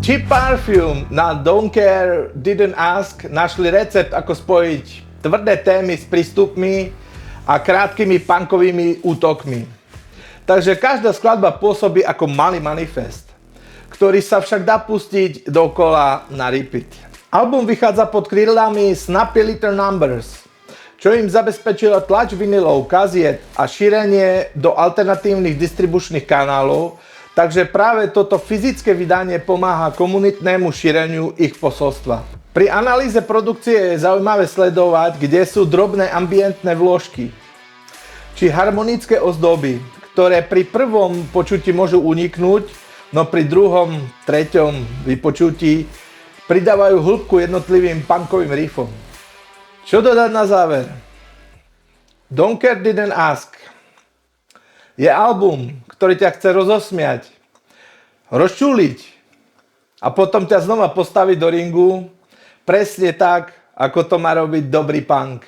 Cheap Parfum na Don't Care, Didn't Ask našli recept, ako spojiť tvrdé témy s prístupmi a krátkými punkovými útokmi. Takže každá skladba pôsobí ako malý manifest, ktorý sa však dá pustiť dokola na repeat. Album vychádza pod krídlami Snappy Little Numbers, čo im zabezpečilo tlač vinilov, kaziet a šírenie do alternatívnych distribučných kanálov, takže práve toto fyzické vydanie pomáha komunitnému šíreniu ich posolstva. Pri analýze produkcie je zaujímavé sledovať, kde sú drobné ambientné vložky, či harmonické ozdoby, ktoré pri prvom počutí môžu uniknúť, no pri druhom, treťom vypočutí pridávajú hĺbku jednotlivým punkovým riffom. Čo dodať na záver? Don't Care, Didn't Ask je album, ktorý ťa chce rozosmiať, rozčúliť a potom ťa znova postaviť do ringu presne tak, ako to má robiť dobrý punk.